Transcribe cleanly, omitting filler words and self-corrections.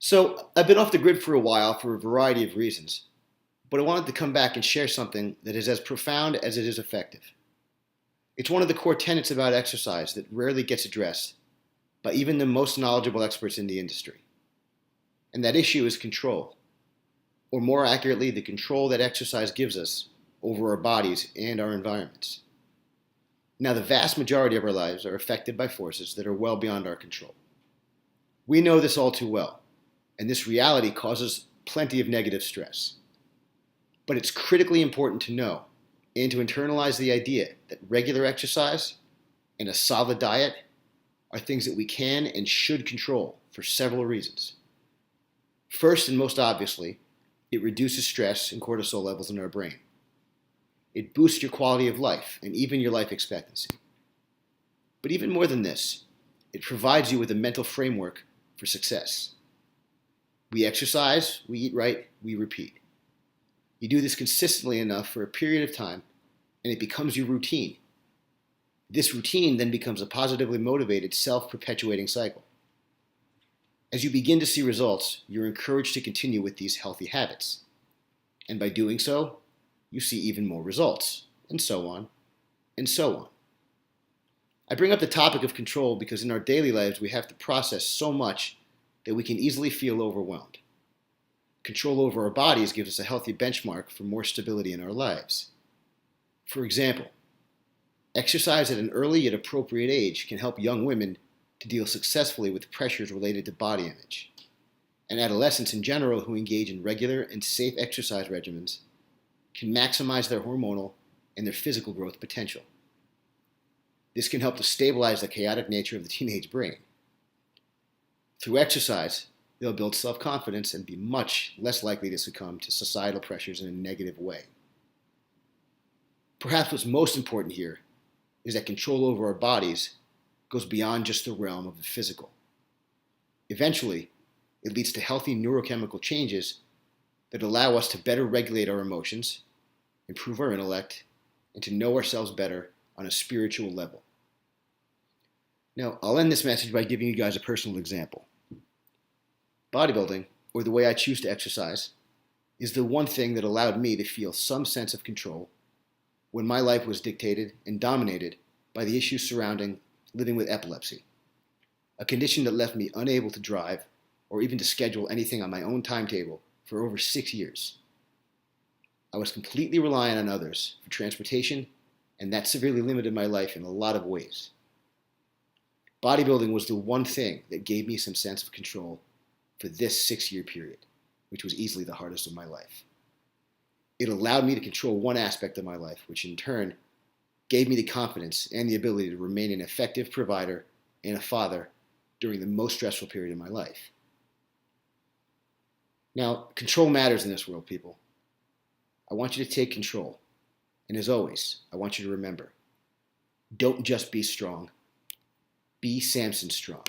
So, I've been off the grid for a while for a variety of reasons, but I wanted to come back and share something that is as profound as it is effective. It's one of the core tenets about exercise that rarely gets addressed by even the most knowledgeable experts in the industry. And that issue is control, or more accurately, the control that exercise gives us over our bodies and our environments. Now, the vast majority of our lives are affected by forces that are well beyond our control. We know this all too well, and this reality causes plenty of negative stress. But it's critically important to know and to internalize the idea that regular exercise and a solid diet are things that we can and should control for several reasons. First and most obviously, it reduces stress and cortisol levels in our brain. It boosts your quality of life and even your life expectancy. But even more than this, it provides you with a mental framework for success. We exercise, we eat right, we repeat. You do this consistently enough for a period of time, and it becomes your routine. This routine then becomes a positively motivated, self-perpetuating cycle. As you begin to see results, you're encouraged to continue with these healthy habits. And by doing so, you see even more results, and so on, and so on. I bring up the topic of control because in our daily lives we have to process so much that we can easily feel overwhelmed. Control over our bodies gives us a healthy benchmark for more stability in our lives. For example, exercise at an early yet appropriate age can help young women to deal successfully with pressures related to body image. And adolescents in general who engage in regular and safe exercise regimens can maximize their hormonal and their physical growth potential. This can help to stabilize the chaotic nature of the teenage brain. Through exercise, they'll build self-confidence and be much less likely to succumb to societal pressures in a negative way. Perhaps what's most important here is that control over our bodies goes beyond just the realm of the physical. Eventually, it leads to healthy neurochemical changes that allow us to better regulate our emotions, improve our intellect, and to know ourselves better on a spiritual level. Now, I'll end this message by giving you guys a personal example. Bodybuilding, or the way I choose to exercise, is the one thing that allowed me to feel some sense of control when my life was dictated and dominated by the issues surrounding living with epilepsy, a condition that left me unable to drive or even to schedule anything on my own timetable for over 6 years. I was completely reliant on others for transportation, and that severely limited my life in a lot of ways. Bodybuilding was the one thing that gave me some sense of control for this 6-year period, which was easily the hardest of my life. It allowed me to control one aspect of my life, which in turn gave me the confidence and the ability to remain an effective provider and a father during the most stressful period of my life. Now, control matters in this world, people. I want you to take control. And as always, I want you to remember, don't just be strong. Be Samson strong.